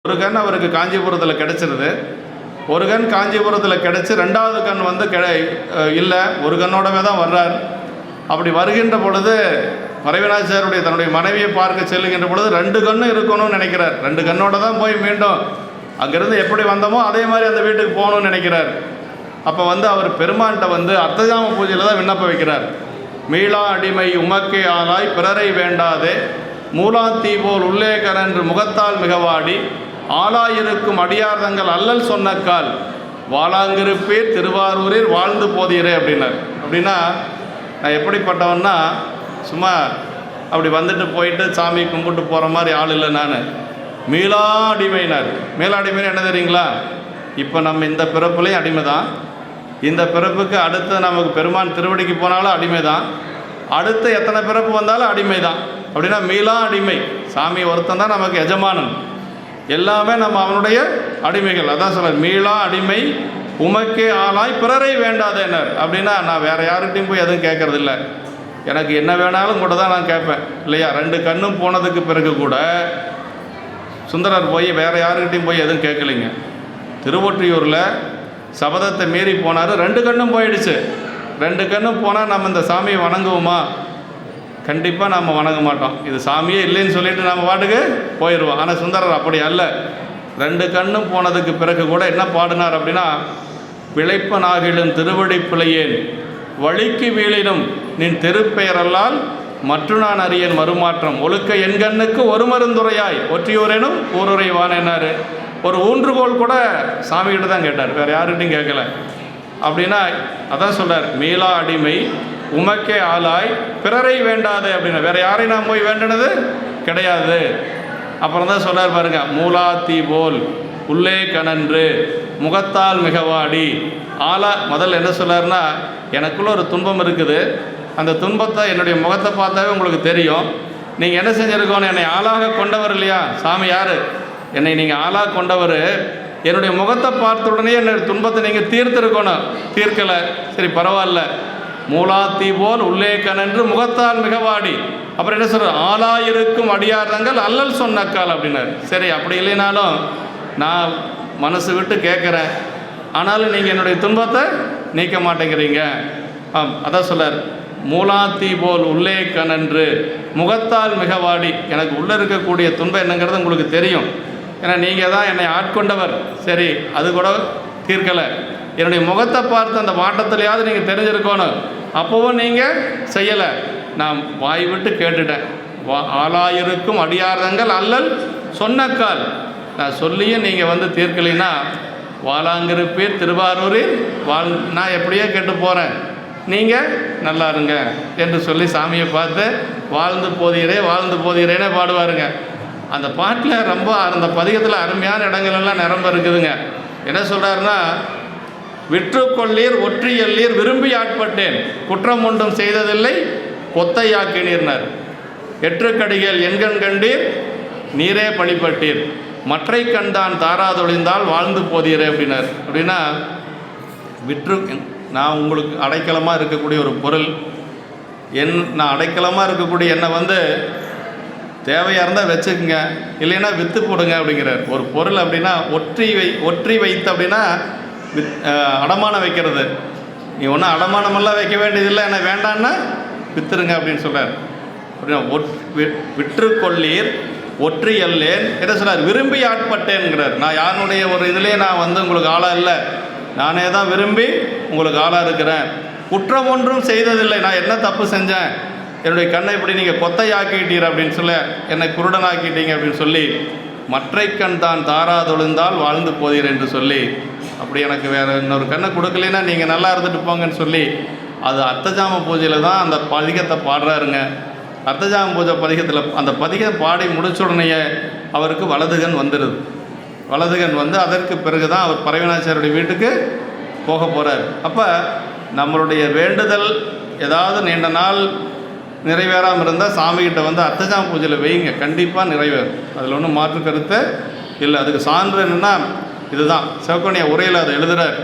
ஒரு கண் அவருக்கு காஞ்சிபுரத்தில் கிடச்சிருது. ஒரு கண் காஞ்சிபுரத்தில் கிடச்சி, ரெண்டாவது கண் வந்து இல்லை, ஒரு கண்ணோடவே தான் வர்றார். அப்படி வருகின்ற பொழுது பரவினாச்சாருடைய தன்னுடைய மனைவியை பார்க்க செல்லுகின்ற பொழுது 2 கண்ணும் இருக்கணும்னு நினைக்கிறார். 2 கண்ணோட தான் போய் மீண்டும் அங்கேருந்து எப்படி வந்தோமோ அதே மாதிரி அந்த வீட்டுக்கு போகணும்னு நினைக்கிறார். அப்போ வந்து அவர் பெருமான்கிட்ட வந்து அர்த்தஜாம பூஜையில் தான் விண்ணப்பம் வைக்கிறார். மீளா அடிமை உமக்கே ஆளாய் பிறரை வேண்டாதே, மூலாத்தீ போல் உள்ளே கரன்று முகத்தால் மிகவாடி, ஆளாயிருக்கும் அடியார்தங்கள் அல்லல் சொன்னக்கால் வாழாங்கிருப்பீர் திருவாரூரில் வாழ்ந்து போதீரே அப்படின்னார். அப்படின்னா நான் எப்படிப்பட்டவன்னா, சும்மா அப்படி வந்துட்டு போயிட்டு சாமி கும்பிட்டு போகிற மாதிரி ஆள் இல்லை. நான் மீளா அடிமைனார். மீளா அடிமைன்னு என்ன தெரியுங்களா? இப்போ நம்ம இந்த பிறப்புலையும் அடிமை தான், இந்த பிறப்புக்கு அடுத்து நமக்கு பெருமான் திருவடிக்கு போனாலும் அடிமை தான், அடுத்து எத்தனை பிறப்பு வந்தாலும் அடிமை தான். அப்படின்னா மீளா அடிமை. சாமி ஒருத்தன் தான் நமக்கு எஜமானன், எல்லாமே நம்ம அவனுடைய அடிமைகள். அதான் சொல்ல மீளா அடிமை உமக்கே ஆளாய் பிறரை வேண்டாதேனர். அப்படின்னா நான் வேறு யாருக்கிட்டையும் போய் எதுவும் கேட்கறது இல்லை, எனக்கு என்ன வேணாலும் கூட தான் நான் கேட்பேன் இல்லையா? 2 கண்ணும் போனதுக்கு பிறகு கூட சுந்தரர் போய் வேறு யாருக்கிட்டையும் போய் எதுவும் கேட்கலைங்க. திருவொற்றியூரில் சபதத்தை மீறி போனார், 2 கண்ணும் போயிடுச்சு. 2 கண்ணும் போனால் நம்ம இந்த சாமியை வணங்குவோமா? கண்டிப்பாக நம்ம வணங்க மாட்டோம். இது சாமியே இல்லைன்னு சொல்லிட்டு நம்ம பாட்டுக்கு போயிடுவோம். ஆனால் சுந்தரர் அப்படி அல்ல. 2 கண்ணும் போனதுக்கு பிறகு கூட என்ன பாடினார் அப்படின்னா, பிழைப்பனாகிலும் திருவடி பிழையேன் வழிக்கு வீழினும் நின் திருப்பெயரல்லால் மற்ற நான் அறியன் மறுமாற்றம் ஒழுக்க என் கண்ணுக்கு ஒரு மருந்துரையாய் ஒற்றியூரேனும் ஊருரைவான் என்னார். ஒரு ஊன்றுகோல் கூட சாமிகிட்ட தான் கேட்டார், வேறு யாருக்கிட்டையும் கேட்கல. அப்படின்னா அதான் சொல்கிறார், மீளா அடிமை உமக்கே ஆளாய் பிறரை வேண்டாது அப்படின்னா வேறு யாரையும் நான் போய் வேண்டினது கிடையாது. அப்புறம் தான் சொல்கிறார் பாருங்க, மூலாத்தீ போல் உள்ளே கனன்று முகத்தால் மிகவாடி ஆளா. முதல்ல என்ன சொல்கிறாருன்னா, எனக்குள்ள ஒரு துன்பம் இருக்குது, அந்த துன்பத்தை என்னுடைய முகத்தை பார்த்தாவே உங்களுக்கு தெரியும். நீங்கள் என்ன செஞ்சுருக்கோன்னு, என்னை ஆளாக கொண்டவர் இல்லையா சாமி? யார்? என்னை நீங்கள் ஆளாக கொண்டவர். என்னுடைய முகத்தை பார்த்த உடனே என்னுடைய துன்பத்தை நீங்கள் தீர்த்திருக்கணும், தீர்க்கலை. சரி பரவாயில்ல, மூலாத்தீ போல் உள்ளே கனன்று முகத்தால் மிகவாடி. அப்புறம் என்ன சொல்கிறார், ஆளாயிருக்கும் அடியார்தங்கள் அல்லல் சொன்னக்கால் அப்படின்னாரு. சரி அப்படி இல்லைனாலும் நான் மனசு விட்டு கேட்குறேன், ஆனாலும் நீங்கள் என்னுடைய துன்பத்தை நீக்க மாட்டேங்கிறீங்க. அதான் சொல்லார், மூலாத்தீ போல் உள்ளே கனன்று முகத்தால் மிகவாடி. எனக்கு உள்ளே இருக்கக்கூடிய துன்பம் என்னங்கிறது உங்களுக்கு தெரியும், ஏன்னா நீங்கள் தான் என்னை ஆட்கொண்டவர். சரி அது கூட தீர்க்கலை, என்னுடைய முகத்தை பார்த்து அந்த வாட்டத்திலையாவது நீங்கள் தெரிஞ்சிருக்கணும், அப்போவும் நீங்கள் செய்யலை. நான் வாய் விட்டு கேட்டுட்டேன், ஆளாயிருக்கும் அடியார்தங்கள் அல்லல் சொன்னக்கால். நான் சொல்லியும் நீங்கள் வந்து தீர்க்கலைன்னா வாழாங்கிருப்பீர் திருவாரூரில் நான் எப்படியோ கேட்டு போகிறேன், நீங்கள் நல்லா இருங்க என்று சொல்லி சாமியை பார்த்து வாழ்ந்து போதீரே வாழ்ந்து போதீரேனே பாடுவாருங்க. அந்த பாட்டில் ரொம்ப அந்த பதிகத்தில் அருமையான இடங்கள்லாம் நிரம்ப இருக்குதுங்க. என்ன சொல்கிறாருன்னா, விற்றுக்கொள்ளீர் ஒற்றியல்லீர் விரும்பி ஆட்பட்டேன் குற்றம் ஒன்றும் செய்ததில்லை கொத்தையாக்கினீர்னார். 8 கடிகள் எண்கண் கண்டீர் நீரே பழிப்பட்டீர் மற்றை கண்டான் தாராதொழிந்தால் வாழ்ந்து போதீரே அப்படின்னார். அப்படின்னா நான் உங்களுக்கு அடைக்கலமாக இருக்கக்கூடிய ஒரு பொருள், நான் அடைக்கலமாக இருக்கக்கூடிய என்னை வந்து தேவையாக இருந்தால் வச்சுக்கோங்க, இல்லைன்னா விற்று போடுங்க அப்படிங்கிறார். ஒரு பொருள் அப்படின்னா ஒற்றி வைத்து அப்படின்னா அடமானம் வைக்கிறது. நீ ஒன்றும் அடமானமெல்லாம் வைக்க வேண்டியதில்லை, என்ன வேண்டான்னா விற்றுருங்க அப்படின்னு சொல்கிறார். அப்படின்னா விற்றுக்கொள்ளீர் ஒற்றியல்லேன் என்ன சொல்கிறார், விரும்பி ஆட்பட்டேன்கிறார். நான் யாருடைய ஒரு இதுலேயே நான் வந்து உங்களுக்கு ஆளாக இல்லை, நானே தான் விரும்பி உங்களுக்கு ஆளாக இருக்கிறேன். குற்றம் ஒன்றும் செய்ததில்லை, நான் என்ன தப்பு செஞ்சேன், என்னுடைய கண்ணை இப்படி நீங்கள் கொத்தையாக்கிட்டீர் அப்படின்னு சொல்ல என்னை குருடனாக்கிட்டீங்க அப்படின்னு சொல்லி மற்றை கண் தான் தாராதொழுந்தால் வாழ்ந்து போதீர் என்று சொல்லி, அப்படி எனக்கு வேறு இன்னொரு கண்ணை கொடுக்கலைன்னா நீங்கள் நல்லா இருந்துட்டு போங்கன்னு சொல்லி அது அர்த்தஜாம பூஜையில் தான் அந்த பதிகத்தை பாடுறாருங்க. அர்த்தஜாம பூஜை பதிகத்தில் அந்த பதிகம் பாடி முடிச்ச உடனேயே அவருக்கு வலதுகன் வந்துடுது. வலதுகன் வந்து அதற்கு பிறகு தான் அவர் பரவினாச்சாருடைய வீட்டுக்கு போக போகிறார். அப்போ நம்மளுடைய வேண்டுதல் ஏதாவது நீண்ட நாள் நிறைவேறாமல் இருந்தால் சாமிகிட்ட வந்து அர்த்தஜாம பூஜையில் வைங்க, கண்டிப்பாக நிறைவேறும். அதில் ஒன்றும் மாற்று கருத்து இல்லை. அதுக்கு சான்று என்னென்னா இதுதான், சிவக்கோணிய உரையில் அதை எழுதுகிறார்.